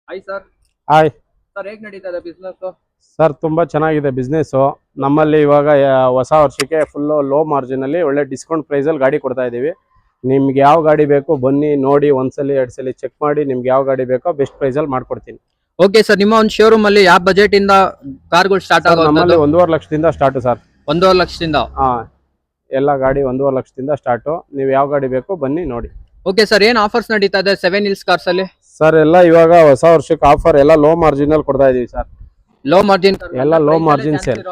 Hi sir. Hi sir ಹೇಗ್ ನಡೀತಾ ಇದೆ ಬಿಸ್ನೆಸ್? ಸರ್, ತುಂಬ ಚೆನ್ನಾಗಿದೆ ಬಿಸ್ನೆಸ್ಸು. ನಮ್ಮಲ್ಲಿ ಇವಾಗ ಹೊಸ ವರ್ಷಕ್ಕೆ ಫುಲ್ಲು ಲೋ ಮಾರ್ಜಿನಲ್ಲಿ ಒಳ್ಳೆ ಡಿಸ್ಕೌಂಟ್ ಪ್ರೈಸಲ್ಲಿ ಗಾಡಿ ಕೊಡ್ತಾ ಇದ್ದೀವಿ. ನಿಮ್ಗೆ ಯಾವ ಗಾಡಿ ಬೇಕೋ ಬನ್ನಿ ನೋಡಿ, ಒಂದ್ಸಲಿ ಎರಡು ಸಲ ಚೆಕ್ ಮಾಡಿ, ನಿಮ್ಗೆ ಯಾವ ಗಾಡಿ ಬೇಕೋ ಬೆಸ್ಟ್ ಪ್ರೈಸಲ್ಲಿ ಮಾಡ್ಕೊಡ್ತೀನಿ. ಓಕೆ ಸರ್, ನಿಮ್ಮ ಒಂದು ಶೋರೂಮ್ ಅಲ್ಲಿ ಯಾವ ಬಜೆಟ್ ಇಂದ ಕಾರ್ಗಳು ಸ್ಟಾರ್ಟ್ ಸರ್, ನಮ್ಮಲ್ಲಿ ಆಗೋದು? 1.5 ಲಕ್ಷದಿಂದ ಸ್ಟಾರ್ಟು ಸರ್. 1.5 ಲಕ್ಷದಿಂದ. ಹಾಂ, ಎಲ್ಲ ಗಾಡಿ 1.5 ಲಕ್ಷದಿಂದ ಸ್ಟಾರ್ಟು. ನೀವು ಯಾವ ಗಾಡಿ ಬೇಕೋ ಬನ್ನಿ ನೋಡಿ. ಓಕೆ ಸರ್, ಏನ್ ಆಫರ್ಸ್ ನಡೀತಾ ಇದೆ 7 Hills ಕಾರ್ಸ್ ಅಲ್ಲಿ? ಸರ್, ಎಲ್ಲ ಇವಾಗ ಹೊಸ ವರ್ಷಕ್ಕೆ ಆಫರ್ ಎಲ್ಲ ಲೋ ಮಾರ್ಜಿನಲ್ಲಿ ಕೊಡ್ತಾ ಇದೀವಿ ಸರ್. ಲೋ ಮಾರ್ಜಿನ್ ಎಲ್ಲ ಲೋ ಮಾರ್ಜಿನ್ ಸೇಲ್.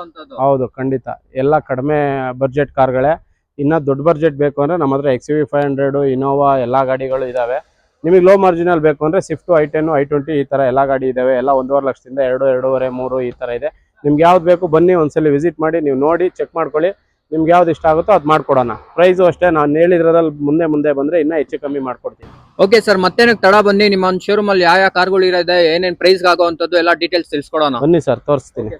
ಹೌದು, ಖಂಡಿತ ಎಲ್ಲ ಕಡಿಮೆ ಬಡ್ಜೆಟ್ ಕಾರ್ಗಳೇ. ಇನ್ನು ದೊಡ್ಡ ಬಡ್ಜೆಟ್ ಬೇಕು ಅಂದರೆ ನಮ್ಮ ಹತ್ರ XUV 500, ಇನೋವಾ ಎಲ್ಲ ಗಾಡಿಗಳು ಇದ್ದಾವೆ. ನಿಮಗೆ ಲೋ ಮಾರ್ಜಿನಲ್ಲಿ ಬೇಕು ಅಂದರೆ ಸ್ವಿಫ್ಟು, i10, i20 ಈ ಥರ ಎಲ್ಲ ಗಾಡಿ ಇದ್ದಾವೆ. ಎಲ್ಲ 1.5 ಲಕ್ಷದಿಂದ 2, 2.5, 3 ಈ ಥರ ಇದೆ. ನಿಮ್ಗೆ ಯಾವ್ದು ಬೇಕು ಬನ್ನಿ, ಒಂದ್ಸಲಿ ವಿಸಿಟ್ ಮಾಡಿ, ನೀವು ನೋಡಿ ಚೆಕ್ ಮಾಡ್ಕೊಳ್ಳಿ. ನಿಮ್ಗೆ ಯಾವ್ದು ಇಷ್ಟ ಆಗುತ್ತೋ ಅದು ಮಾಡ್ಕೊಡೋಣ. ಪ್ರೈಸು ಅಷ್ಟೇ, ನಾನು ಹೇಳಿದ್ರಲ್ಲಿ ಮುಂದೆ ಬಂದರೆ ಇನ್ನೂ ಹೆಚ್ಚು ಕಮ್ಮಿ ಮಾಡ್ಕೊಡ್ತೀನಿ. ಓಕೆ ಸರ್, ಮತ್ತೇನಕ್ಕೆ ತಡ ಬನ್ನಿ, ನಿಮ್ಮ ಒಂದು ಶೋರೂಮ್ ಅಲ್ಲಿ ಯಾವ ಕಾರ್ಗಳು ಇರೋದೆ, ಏನೇನ್ ಪ್ರೈಸ್ ಆಗುವಂತದ್ದು ಎಲ್ಲ ಡೀಟೇಲ್ಸ್ ತಿಳಿಸ್ಕೊಡೋಣ. ಬನ್ನಿ ಸರ್, ತೋರಿಸ್ತೀನಿ.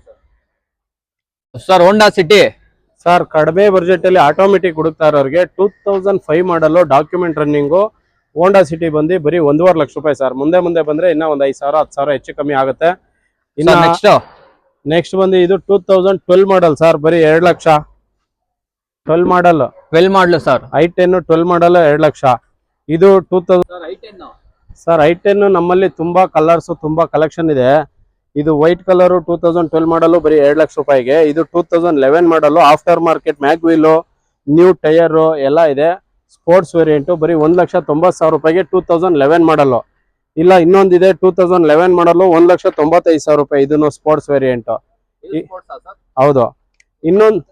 ಸರ್, ಹೋಂಡಾ ಸಿಟಿ. ಸರ್, ಕಡಿಮೆ ಬಡ್ಜೆಟಲ್ಲಿ ಆಟೋಮೆಟಿಕ್ ಹುಡುಕ್ತಾ ಇರೋರಿಗೆ 2005 ಮಾಡಲು ಡಾಕ್ಯುಮೆಂಟ್ ರನ್ನಿಂಗು ಹೋಂಡಾ ಸಿಟಿ ಬಂದು ಬರೀ 1.5 ಲಕ್ಷ ರೂಪಾಯಿ ಸರ್. ಮುಂದೆ ಬಂದರೆ ಇನ್ನೂ ಒಂದು 5,000 10,000 ಹೆಚ್ಚು ಕಮ್ಮಿ ಆಗುತ್ತೆ. ಇನ್ನು ನೆಕ್ಸ್ಟ್ ಬಂದು ಇದು 2012 ಮಾಡಲ್ ಸರ್, ಬರೀ 2 ಲಕ್ಷ. 12 model sir. i10 12 ಮಾಡಲ್ 2 ಲಕ್ಷ. ಇದು 2000 ಸರ್. i10 ನಮ್ಮಲ್ಲಿ ತುಂಬಾ ಕಲರ್ಸ್, ತುಂಬಾ ಕಲೆಕ್ಷನ್ ಇದೆ. ಇದು ವೈಟ್ ಕಲರು 2012 ಮಾಡಲು ಬರೀ 2 ಲಕ್ಷ ರೂಪಾಯಿಗೆ. ಇದು 2011 ಮಾಡಲು ಆಫ್ಟರ್ ಮಾರ್ಕೆಟ್ ಮ್ಯಾಗ್ವಿಲು, ನ್ಯೂ ಟೈರು ಎಲ್ಲ ಇದೆ. ಸ್ಪೋರ್ಟ್ಸ್ ವೇರಿಯಂಟು ಬರೀ 1,90,000 ರೂಪಾಯಿಗೆ 2011 ಮಾಡಲು. ಇಲ್ಲ, ಇನ್ನೊಂದಿದೆ 2011 ಮಾಡಲು 1,95,000 ರೂಪಾಯಿ. ಇದನ್ನು ಸ್ಪೋರ್ಟ್ಸ್ ವೇರಿಯಂಟು. ಹೌದು. ಇನ್ನೊಂದು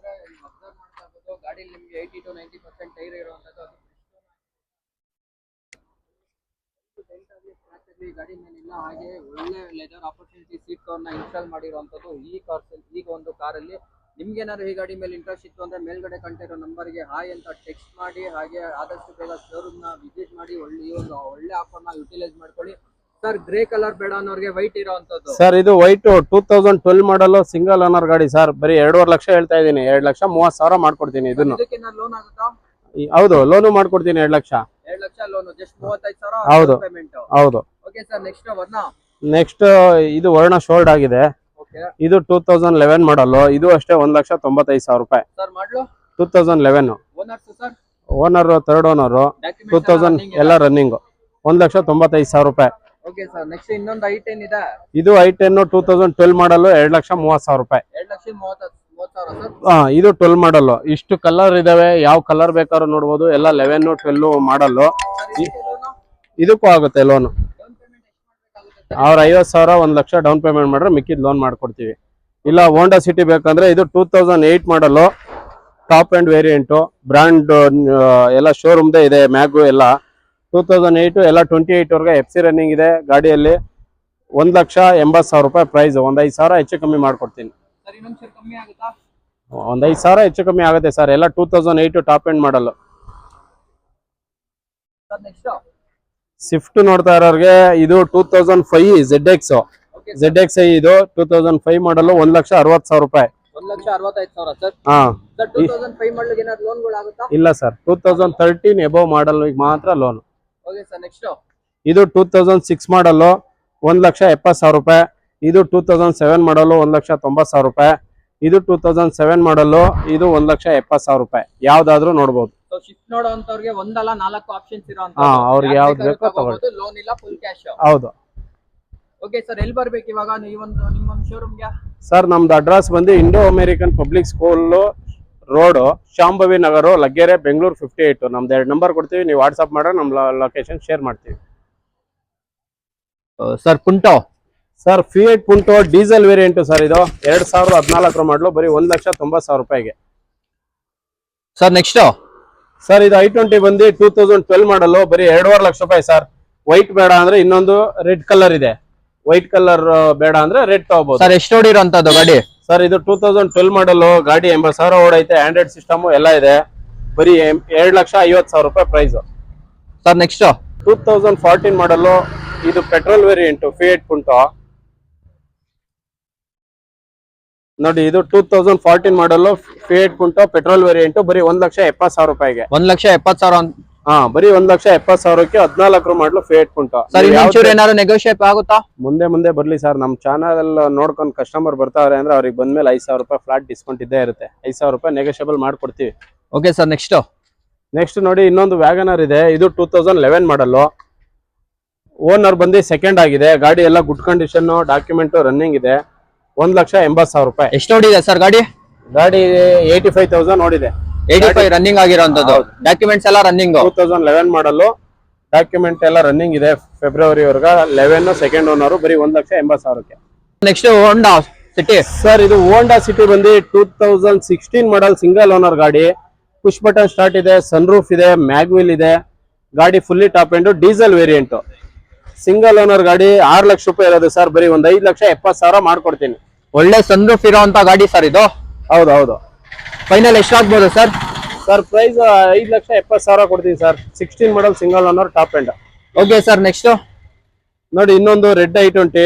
ಗಾಡಿ ಮೇಲಿಲ್ಲ, ಹಾಗೆ ಒಳ್ಳೆ ಲೆದರ್ ಆಪರ್ಚುನಿಟಿ ಸೀಟ್ ಕವರ್ ನ ಇನ್ಸ್ಟಾಲ್ ಮಾಡಿರುವಂತದ್ದು ಈ ಕಾರ್ಸ್. ಈಗ ಒಂದು ಕಾರಲ್ಲಿ ನಿಮ್ಗೆ ಏನಾದ್ರು ಈ ಗಾಡಿ ಮೇಲೆ ಇಂಟ್ರೆಸ್ಟ್ ಇತ್ತು ಅಂದ್ರೆ ಮೇಲ್ಗಡೆ ಕಂಟಿರೋ ನಂಬರ್ಗೆ ಹಾಯ್ ಅಂತ ಟೆಕ್ಸ್ಟ್ ಮಾಡಿ, ಹಾಗೆ ಆದಷ್ಟು ಬೇಗ ಶೋರೂಮ್ ನ ವಿಸಿಟ್ ಮಾಡಿ, ಒಳ್ಳೆ ಆಫರ್ ನ ಯುಟಿಲೈಸ್ ಮಾಡ್ಕೊಳ್ಳಿ. ಸರ್, ಗ್ರೇ ಕಲರ್ ಬೇಡ ಅನ್ನೋರಿಗೆ ವೈಟ್ ಇರೋವಂಥದ್ದು. ಸರ್, ಇದು ವೈಟ್ 2012 ಮಾಡಲು ಸಿಂಗಲ್ ಓನರ್ ಗಾಡಿ ಸರ್. ಬರೀ 2.5 ಲಕ್ಷ ಹೇಳ್ತಾ ಇದ್ದೀನಿ. 2,30,000 ಮಾಡ್ಕೊಡ್ತೀನಿ. ಇದನ್ನು ಲೋನ್ ಆಗುತ್ತಾ? ಹೌದು, ಲೋನು ಮಾಡ್ಕೊಡ್ತೀನಿ. 2 ಲಕ್ಷ. 2 ಲಕ್ಷ ಲೋನ್, ಜಸ್ಟ್ 35,000 ಹೌದು ಪೇಮೆಂಟ್. ಹೌದು. ಓಕೆ ಸರ್, ನೆಕ್ಸ್ಟ್ ಇದು ವರ್ಣ ಶೋಲ್ಡ್ ಆಗಿದೆ. ಇದು 2011 ಮಾಡಲು. ಇದು ಅಷ್ಟೇ 1,95,000 ರೂಪಾಯಿ ಸರ್. ಮಾಡಲು 2011. Owners sir? Owner third owner. 2000 ಎಲ್ಲ ರನ್ನಿಂಗ್. 1,95,000 ರೂಪಾಯಿ. ಓಕೆ ಸರ್, ನೆಕ್ಸ್ಟ್ ಇನ್ನೊಂದು i10 ಇದೆ. ಇದು i10 2012 ಮಾಡಲು 2,30,000 ರೂಪಾಯಿ. 2,30,000 ಸರ್. ಇದು 12 ಮಾಡಲು. ಇಷ್ಟು ಕಲರ್ ಇದಾವೆ, ಯಾವ ಕಲರ್ ಬೇಕಾದ್ರೂ ನೋಡ್ಬೋದು. ಎಲ್ಲ 11 12 ಮಾಡಲು. ಇದಕ್ಕೂ ಆಗುತ್ತೆ ಲೋನು. ಅವ್ರ 50,000 1 ಲಕ್ಷ ಡೌನ್ ಪೇಮೆಂಟ್ ಮಾಡ್ರೆ ಮಿಕ್ಕಿದ್ ಲೋನ್ ಮಾಡ್ಕೊಡ್ತೀವಿ. ಇಲ್ಲ, ಹೋಂಡಾ ಸಿಟಿ ಬೇಕಂದ್ರೆ ಇದು 2008 ಮಾಡಲು ಟಾಪ್ ಅಂಡ್ ವೇರಿಯಂಟು. ಬ್ರ್ಯಾಂಡ್ ಎಲ್ಲ ಶೋರೂಮ್ದೇ ಇದೆ, ಮ್ಯಾಗು ಎಲ್ಲ 2008 ಎಲ್ಲ 28 ವರೆಗೆ FC ರನ್ನಿಂಗ್ ಇದೆ ಗಾಡಿಯಲ್ಲಿ. 1,80,000 ರೂಪಾಯಿ ಪ್ರೈಸ್. 5,000 ಹೆಚ್ಚು ಕಮ್ಮಿ ಮಾಡ್ಕೊಡ್ತೀನಿ. ಒಂದು 5,000 ಹೆಚ್ಚು ಕಮ್ಮಿ ಆಗುತ್ತೆ ಸರ್. ಎಲ್ಲ 2008 ಟಾಪ್ ಎಂಡ್ ಮಾಡಲು. ಸ್ವಿಫ್ಟ್ ನೋಡ್ತಾ ಇರೋರಿಗೆ ಇದು 2005 ZX ಇದು 2005 ಮಾಡಲು 1,60,000 ರೂಪಾಯಿ. 1,65,000 ಸರ್. ಹಾ, 2005 ಮಾಡಲ್ ಏನಾದ್ರು ಲೋನ್ಗಳು ಆಗುತ್ತಾ? ಇಲ್ಲ ಸರ್, 2013 ಎಬೋ ಮಾಡಲ್ ಮಾತ್ರ ಲೋನ್. ಓಕೆ ಸರ್, ನೆಕ್ಸ್ಟ್ ಇದು 2006 ಮಾಡಲು 1,70,000 ರೂಪಾಯಿ. ಇದು 2007 ಮಾಡಲು 1,90,000 ರೂಪಾಯಿ. ಇದು 2007 ಮಾಡಲು. ಇದು 1,70,000 ರೂಪಾಯಿ. ಯಾವ್ದಾದ್ರು ನೋಡ್ಬೋದು. ಶಿಫ್ಟ್ ನೋಡೋಂತವ್ರಿಗೆ ಒಂದಲ್ಲ 4 ಆಪ್ಷನ್ಸ್ ಇರೋಂತ. ಅವ್ರಿಗೆ ಯಾವ್ದು ಬೇಕೋ ತಗೊಳ್ಳಿ. ಲೋನ್ ಇಲ್ಲ, ಫುಲ್ ಕ್ಯಾಶ್. ಹೌದು. ಓಕೆ ಸರ್, ಎಲ್ಲಿ ಬರ್ಬೇಕು ಇವಾಗ ನಿಮ್ಮೊಂದು ಶೋರೂಮ್ಗೆ? ಸರ್, ನಮ್ದು ಅಡ್ರೆಸ್ ಬಂದು Indo American public school road, Shambhavi Nagar, Laggere, Bengaluru 58. ನಮ್ದು 2 ನಂಬರ್ ಕೊಡ್ತೀವಿ, ನೀವು ವಾಟ್ಸಪ್ ಮಾಡ್ರೆ ನಮ್ಮ ಲೊಕೇಶನ್ ಶೇರ್ ಮಾಡ್ತೀವಿ. Sir, Punto sir, Fiat Punto diesel variant sir. ಇದು 2014 ಮಾಡಲು ಬರೀ 1,90,000 ರೂಪಾಯಿಗೆ. ಸರ್, ನೆಕ್ಸ್ಟ್ ಸರ್, ಇದು i20 ಬಂದು 2012 ಮಾಡಲು ಬರೀ 2.5 ಲಕ್ಷ ರೂಪಾಯಿ ಸರ್. ವೈಟ್ ಬೇಡ ಅಂದ್ರೆ ಇನ್ನೊಂದು ರೆಡ್ ಕಲರ್ ಇದೆ. ವೈಟ್ ಕಲರ್ ಬೇಡ ಅಂದ್ರೆ ರೆಡ್ ತಗೋಬಹುದು ಸರ್. ಎಷ್ಟು ಓಡಿರೋಂಥದ್ದು ಗಾಡಿ? ಸರ್, ಇದು 2012 ಮಾಡಲು ಗಾಡಿ. 80,000 ಓಡೈತೆ. ಆಂಡ್ರಾಯ್ಡ್ ಸಿಸ್ಟಮು ಎಲ್ಲ ಇದೆ. ಬರೀ 2,50,000 ರೂಪಾಯಿ ಪ್ರೈಸ್ ಸರ್. ನೆಕ್ಸ್ಟ್ 2014 ಮಾಡಲು. ಇದು ಪೆಟ್ರೋಲ್ ವೇರಿಯಂಟು ಫಿಯೇಟ್ ಪುಂಟೋ ನೋಡಿ. ಇದು 2014 ಮಾಡಲು ಫಿಯೇಟ್ ಪುಂಟೋ ಪೆಟ್ರೋಲ್ ವೇರಿಯಂಟು ಬರೀ 1,70,000 ರೂಪಾಯಿಗೆ. 1,70,000 ಬರೀ 1,70,000ಕ್ಕೆ 14 ಮಾಡಲು ಫೇಟ್ ಉಂಟು ಸರ್ ಇನ್ನೊಂಚೂರು ಏನಾದ್ರು ನೆಗೋಷಿಯೇಟ್ ಆಗುತ್ತಾ? ಮುಂದೆ ಬರ್ಲಿ ಸರ್. ನಮ್ಮ ಚಾನಲ್ ನೋಡ್ಕೊಂಡು ಕಸ್ಟಮರ್ ಬರ್ತಾವ್ರೆ ಅಂದ್ರೆ ಅವ್ರಿಗೆ ಬಂದ್ಮೇಲೆ 5,000 ರೂಪಾಯಿ ಫ್ಲಾಟ್ ಡಿಸ್ಕೌಂಟ್ ಇದ್ದೇ ಇರುತ್ತೆ. 5,000 ರೂಪಾಯಿ ನೆಗೋಷಿಯಬಲ್ ಮಾಡ್ಕೊಡ್ತೀವಿ. ಓಕೆ ಸರ್, ನೆಕ್ಸ್ಟ್ ನೋಡಿ ಇನ್ನೊಂದು ವ್ಯಾಗನರ್ ಇದೆ. ಇದು 2011 ಮಾಡಲ್. ಓನರ್ ಬಂದು ಸೆಕೆಂಡ್ ಆಗಿದೆ. ಗಾಡಿ ಎಲ್ಲ ಗುಡ್ ಕಂಡೀಷನ್, ಡಾಕ್ಯುಮೆಂಟ್ ರನ್ನಿಂಗ್ ಇದೆ. 1,80,000 ರೂಪಾಯಿ. ಎಷ್ಟು ನೋಡಿದೆ ಸರ್ ಗಾಡಿ? 85,000 ನೋಡಿದೆ. 85 ರನ್ನಿಂಗ್ ಆಗಿರೋಂಥದ್ದು. ಡಾಕ್ಯುಮೆಂಟ್ಸ್ ಎಲ್ಲ ರನ್ನಿಂಗ್. 2011 ಮಾಡಲ್. ಡಾಕ್ಯುಮೆಂಟ್ ಎಲ್ಲ ರನ್ನಿಂಗ್ ಇದೆ. ಫೆಬ್ರವರಿವರೆಗ 11 ಸೆಕೆಂಡ್ ಓನರ್. ಬರೀ 1,80,000ಕ್ಕೆ. Next Honda City sir. ಇದು ಹೋಂಡಾ ಸಿಟಿ ಬಂದು 2016 ಮಾಡಲ್, ಸಿಂಗಲ್ ಓನರ್ ಗಾಡಿ. ಪುಷ್ ಬಟನ್ ಸ್ಟಾರ್ಟ್ ಇದೆ, ಸನ್ ರೂಫ್ ಇದೆ, ಮ್ಯಾಗ್ವಿಲ್ ಇದೆ. ಗಾಡಿ fully top end, diesel variant, single owner ಗಾಡಿ. 6 ಲಕ್ಷ ರೂಪಾಯಿ ಇರೋದು ಸರ್. ಬರೀ 5,70,000 ಮಾಡ್ಕೊಡ್ತೀನಿ. ಒಳ್ಳೆ ಸನ್ ರೂಫ್ ಇರೋಂತ ಗಾಡಿ ಸರ್ ಇದು. ಹೌದು. ಫೈನಲ್ ಎಷ್ಟಾಗ್ಬೋದು ಸರ್? ಸರ್ ಪ್ರೈಸ್ 5,70,000 ಕೊಡ್ತೀನಿ sir. 16 model, single owner, top end. Okay sir, next ನೋಡಿ ಇನ್ನೊಂದು ರೆಡ್ i20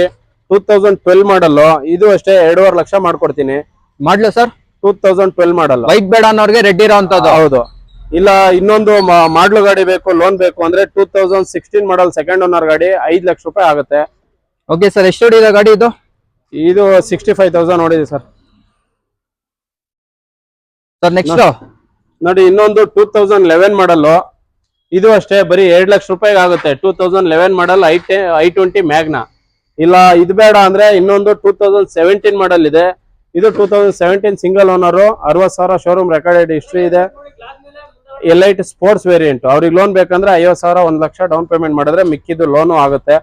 2012 ಮಾಡಲ್. ಇದು ಅಷ್ಟೇ 2.5 ಲಕ್ಷ ಮಾಡ್ಕೊಡ್ತೀನಿ. ಮಾಡ್ಲು ಸರ್? 2012 ಮಾಡಲ್. ಬೈಕ್ ಬೇಡ ಅನ್ನೋರ್ಗೆ ರೆಡ್ ಇರೋಂಥದ್ದು. ಹೌದು. ಇಲ್ಲ ಇನ್ನೊಂದು ಮಾಡ್ಲು ಗಾಡಿ ಬೇಕು, ಲೋನ್ ಬೇಕು ಅಂದ್ರೆ 2016 ಮಾಡಲ್, ಸೆಕೆಂಡ್ ಓನರ್ ಗಾಡಿ. 5 ಲಕ್ಷ ರೂಪಾಯಿ ಆಗುತ್ತೆ. ಓಕೆ ಸರ್, ಎಷ್ಟು ಹೊಡಿದೆ ಗಾಡಿ ಇದು? ಇದು 65,000 ನೋಡಿದೆ ಸರ್. ಸರ್ ನೆಕ್ಸ್ಟ್ ನೋಡಿ ಇನ್ನೊಂದು 2011 ಮಾಡಲ್. ಇದು ಅಷ್ಟೇ ಬರೀ 2 ಲಕ್ಷ ರೂಪಾಯಿಗೆ ಆಗುತ್ತೆ. 2011 ಮಾಡಲ್, i20 ಮ್ಯಾಗ್ನಾ. ಇಲ್ಲ ಇದು ಬೇಡ ಅಂದ್ರೆ ಇನ್ನೊಂದು 2017 ಮಾಡಲ್ ಇದೆ. ಇದು 2017 single owner, 60,000 showroom recorded history ಇದೆ. Elite sports variant. ಅವ್ರಿಗೆ ಲೋನ್ ಬೇಕಂದ್ರೆ 50,000 1 ಲಕ್ಷ ಡೌನ್ ಪೇಮೆಂಟ್ ಮಾಡಿದ್ರೆ ಮಿಕ್ಕಿದ್ದು ಲೋನು ಆಗುತ್ತೆ.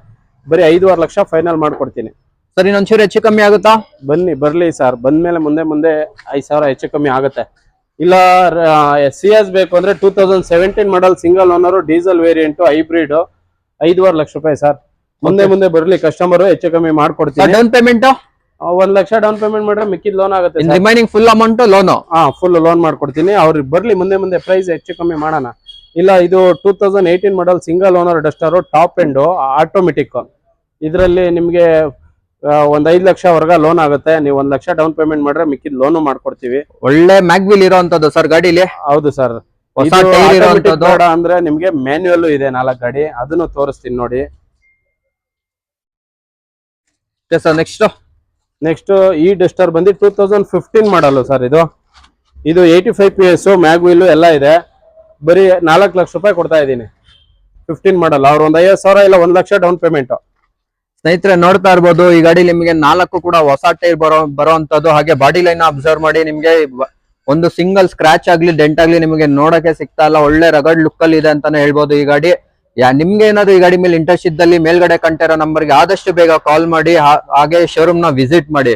ಬರೀ 5.5 ಲಕ್ಷ ಫೈನಲ್ ಮಾಡ್ಕೊಡ್ತೀನಿ. ಸರ್ ಇನ್ನೊಂಚೂರು ಹೆಚ್ಚು ಕಮ್ಮಿ ಆಗುತ್ತಾ? ಬರ್ಲಿ ಸರ್. ಬಂದ್ಮೇಲೆ ಮುಂದೆ 5,000 ಹೆಚ್ಚು ಕಮ್ಮಿ ಆಗುತ್ತೆ. ಇಲ್ಲ CS ಬೇಕು ಅಂದ್ರೆ 2017 model, single owner, diesel variant, hybrid. 5.5 lakh ರೂಪಾಯಿ ಸರ್. ಮುಂದೆ ಬರ್ಲಿ ಕಸ್ಟಮರ್, ಹೆಚ್ಚು ಕಮ್ಮಿ ಮಾಡ್ಕೊಡ್ತೀನಿ. Down payment 1 lakh down payment ಮಾಡಿದ್ರೆ ಮಿಕ್ಕಿದ್ ಲೋನ್ ಆಗುತ್ತೆ. Remaining full amount loan? Full loan ಮಾಡ್ಕೊಡ್ತೀನಿ. ಅವ್ರಿಗೆ ಬರ್ಲಿ ಮುಂದೆ ಪ್ರೈಸ್ ಹೆಚ್ಚು ಕಮ್ಮಿ ಮಾಡೋಣ. ಇಲ್ಲ ಇದು 2018 model, single owner, Duster, top end, automatic. ಇದರಲ್ಲಿ ನಿಮ್ಗೆ 5 ಲಕ್ಷ ವರ್ಗ ಲೋನ್ ಆಗುತ್ತೆ. ನೀವು 1 ಲಕ್ಷ ಡೌನ್ ಪೇಮೆಂಟ್ ಮಾಡಿದ್ರೆ ಮಿಕ್ಕಿದ್ ಲೋನು ಮಾಡ್ಕೊಡ್ತೀವಿ. ಒಳ್ಳೆ ಮ್ಯಾಗ್ವಿಲ್ ಇರೋಂಥದ್ದು ಸರ್ ಗಾಡಿಲಿ. ಹೌದು ಸರ್. ಅಂದ್ರೆ ನಿಮ್ಗೆ ಮ್ಯಾನ್ಯುಯಲ್ ಇದೆ 4 ಗಾಡಿ, ಅದನ್ನು ತೋರಿಸ್ತೀನಿ ನೋಡಿ. ಸರ್ ನೆಕ್ಸ್ಟ್ ಈ ಡಸ್ಟರ್ ಬಂದು 2015 ಮಾಡಲ್ ಸರ್. ಇದು 85 PS, ಮ್ಯಾಗ್ವಿಲ್ ಎಲ್ಲ ಇದೆ. ಬರೀ 4 ಲಕ್ಷ ರೂಪಾಯಿ ಕೊಡ್ತಾ ಇದ್ದೀನಿ. 15 ಮಾಡಲ್. ಅವ್ರು 50,000 ಇಲ್ಲ 1 ಲಕ್ಷ ಡೌನ್ ಪೇಮೆಂಟ್. ಸ್ನೇಹಿತರೆ ನೋಡ್ತಾ ಇರ್ಬೋದು, ಈ ಗಾಡಿ ನಿಮಗೆ 4 ಕೂಡ ಹೊಸ ಟೈರ್ ಬರೋಂಥದ್ದು. ಹಾಗೆ ಬಾಡಿ ಲೈನ್ ಅಬ್ಸರ್ವ್ ಮಾಡಿ, ನಿಮ್ಗೆ ಒಂದು ಸಿಂಗಲ್ ಸ್ಕ್ರಾಚ್ ಆಗ್ಲಿ, ಡೆಂಟ್ ಆಗ್ಲಿ ನಿಮಗೆ ನೋಡಕ್ಕೆ ಸಿಗ್ತಾ ಇಲ್ಲ. ಒಳ್ಳೆ ರಗಡ್ ಲುಕ್ ಅಲ್ಲಿ ಇದೆ ಅಂತಾನೆ ಹೇಳ್ಬೋದು ಈ ಗಾಡಿ. ನಿಮ್ಗೆ ಏನಾದ್ರು ಈ ಗಾಡಿ ಮೇಲೆ ಇಂಟ್ರೆಸ್ಟ್ ಇದ್ದಲ್ಲಿ ಮೇಲ್ಗಡೆ ಕಂಟಿರೋ ನಂಬರ್ಗೆ ಆದಷ್ಟು ಬೇಗ ಕಾಲ್ ಮಾಡಿ, ಹಾಗೆ ಶೋರೂಮ್ ನ ವಿಸಿಟ್ ಮಾಡಿ.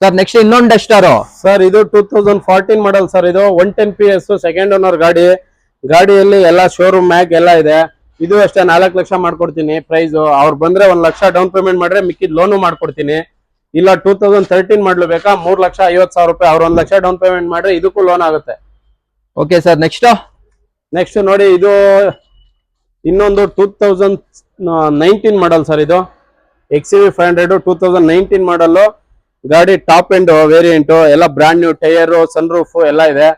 ಸರ್ ನೆಕ್ಸ್ಟ್ ಇನ್ನೊಂದು ಡಸ್ಟರ್ ಸರ್. ಇದು 2014 ಮಾಡಲ್ ಸರ್. ಇದು 110 PS, ಸೆಕೆಂಡ್ ಓನರ್ ಗಾಡಿ. ಗಾಡಿಯಲ್ಲಿ ಎಲ್ಲ ಶೋರೂಮ್ ಮ್ಯಾಗ್ ಎಲ್ಲ ಇದೆ. ಇದು ಅಷ್ಟೇ 4 ಲಕ್ಷ ಮಾಡ್ಕೊಡ್ತೀನಿ ಪ್ರೈಸ್. ಅವ್ರು ಬಂದ್ರೆ 1 ಲಕ್ಷ ಡೌನ್ ಪೇಮೆಂಟ್ ಮಾಡ್ರೆ ಮಿಕ್ಕಿದ್ ಲೋನು ಮಾಡ್ಕೊಡ್ತೀನಿ. ಇಲ್ಲ 2013 ಮಾಡ್ಲು ಬೇಕಾ 3,50,000 ರೂಪಾಯಿ. ಅವ್ರು 1 ಲಕ್ಷ ಡೌನ್ ಪೇಮೆಂಟ್ ಮಾಡ್ರೆ ಇದಕ್ಕೂ ಲೋನ್ ಆಗುತ್ತೆ. ಓಕೆ ಸರ್, ನೆಕ್ಸ್ಟ್ ನೋಡಿ ಇದು ಇನ್ನೊಂದು 2019 ಮಾಡಲ್ ಸರ್. ಇದು XUV 500 2019 ಮಾಡಲ್ ಗಾಡಿ. ಟಾಪ್ ಎಂಡ್ ವೇರಿಯಂಟ್, ಎಲ್ಲ brand new tyre, sun roof ಎಲ್ಲ ಇದೆ.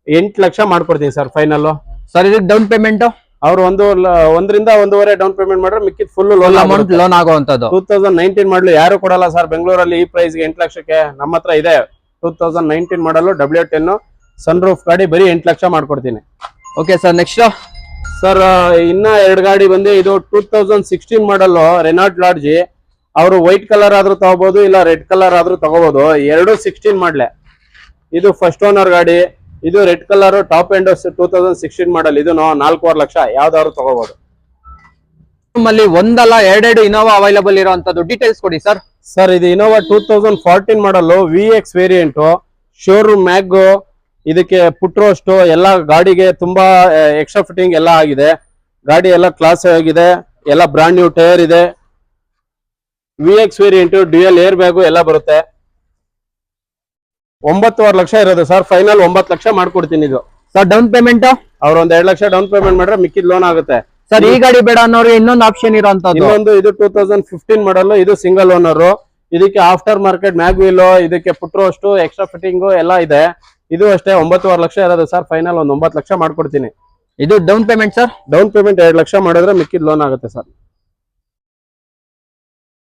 8 ಲಕ್ಷ ಮಾಡ್ಕೊಡ್ತೀನಿ ಸರ್ ಫೈನಲ್. ಸರ್ ಇದಕ್ಕೆ ಡೌನ್ ಪೇಮೆಂಟ್ ಅವ್ರು 1 ರಿಂದ 1.5 ಡೌನ್ ಪೇಮೆಂಟ್ ಮಾಡ್ರೆ ಮಿಕ್ಕಿದ್ ಫುಲ್ ಲೋನ್ ಅಮೌಂಟ್ ಲೋನ್ ಆಗುವಂತದ್ದು. 2019 ಮಾಡಲು ಯಾರು ಕೊಡಲ್ಲ ಸರ್ ಬೆಂಗಳೂರಲ್ಲಿ ಈ ಪ್ರೈಸ್ಗೆ. 8 ಲಕ್ಷಕ್ಕೆ ನಮ್ಮ ಹತ್ರ ಇದೆ. 2019 ಮಾಡಲು W10 ಸನ್ ರೂಫ್ ಗಾಡಿ. ಬರೀ 8 ಲಕ್ಷ ಮಾಡ್ಕೊಡ್ತೀನಿ. ಓಕೆ ಸರ್, ನೆಕ್ಸ್ಟ್ ಸರ್ ಇನ್ನ 2 ಗಾಡಿ ಬಂದು ಇದು 2016 ಮಾಡಲ್, ರೆನಾಲ್ಟ್ ಲಾಡ್ಜಿ. ಅವರು ವೈಟ್ ಕಲರ್ ಆದ್ರೂ ತಗೋಬಹುದು, ಇಲ್ಲ ರೆಡ್ ಕಲರ್ ಆದ್ರೂ ತಗೋಬಹುದು. 16 ಮಾಡಲೆ. ಇದು ಫಸ್ಟ್ ಓನರ್ ಗಾಡಿ. ಇದು ರೆಡ್ ಕಲರ್, ಟಾಪ್ ಎಂಡ್, 2016 ಮಾಡಲ್. ಇದು 4.5 ಲಕ್ಷ. ಯಾವ್ದಾದ್ರು ತಗೋಬಹುದು. ನಮ್ಮಲ್ಲಿ ಒಂದಲ್ಲ 2 ಇನೋವಾ ಅವೈಲಬಲ್ ಇರುವಂತದ್ದು. ಡೀಟೇಲ್ಸ್ ಕೊಡಿ ಸರ್. ಸರ್ ಇದು ಇನೋವಾ 2014 ಮಾಡಲ್, VX ವೇರಿಯಂಟ್, ಶೋರೂಮ್ ಮ್ಯಾಗ್. ಇದಕ್ಕೆ ಪುಟ್ ರೋಸ್ಟ್ ಎಲ್ಲ ಗಾಡಿಗೆ ತುಂಬಾ ಎಕ್ಸ್ಟ್ರಾ ಫಿಟ್ಟಿಂಗ್ ಎಲ್ಲ ಆಗಿದೆ. ಗಾಡಿ ಎಲ್ಲ ಕ್ಲಾಸ್ ಆಗಿದೆ. ಎಲ್ಲ ಬ್ರಾಂಡ್ ನ್ಯೂ ಟೈರ್ ಇದೆ. VX variant, dual air bag ಎಲ್ಲ ಬರುತ್ತೆ. 9.5 ಲಕ್ಷ ಇರೋದು ಸರ್. ಫೈನಲ್ 9 ಲಕ್ಷ ಮಾಡ್ಕೊಡ್ತೀನಿ. ಇದು ಸರ್ ಡೌನ್ ಪೇಮೆಂಟ್ ಅವ್ರು 2 ಲಕ್ಷ ಡೌನ್ ಪೇಮೆಂಟ್ ಮಾಡ್ರೆ ಮಿಕ್ಕಿದ್ ಲೋನ್ ಆಗುತ್ತೆ. ಸರ್ ಈ ಗಾಡಿ ಬೇಡ ಅನ್ನೋರಿಗೆ ಇನ್ನೊಂದು ಆಪ್ಷನ್ ಇರೋಂಥದ್ದು. ಇದು 2015 ಮಾಡಲ್. ಇದು ಸಿಂಗಲ್ ಓನರ್. ಇದಕ್ಕೆ ಆಫ್ಟರ್ ಮಾರ್ಕೆಟ್ ಮ್ಯಾಗ್ವಿಲ್, ಇದಕ್ಕೆ ಪುಟ್ ರೋಸ್ಟ್, ಎಕ್ಸ್ಟ್ರಾ ಫಿಟ್ಟಿಂಗ್ ಎಲ್ಲ ಇದೆ. ಇದು ಅಷ್ಟೇ 9.5 ಲಕ್ಷ ಇರೋದು ಸರ್. ಫೈನಲ್ 9 ಲಕ್ಷ ಮಾಡ್ಕೊಡ್ತೀನಿ. ಇದು down payment sir? Down payment 2 lakh ಮಾಡಿದ್ರೆ ಮಿಕ್ಕಿದ ಲೋನ್ ಆಗುತ್ತೆ ಸರ್.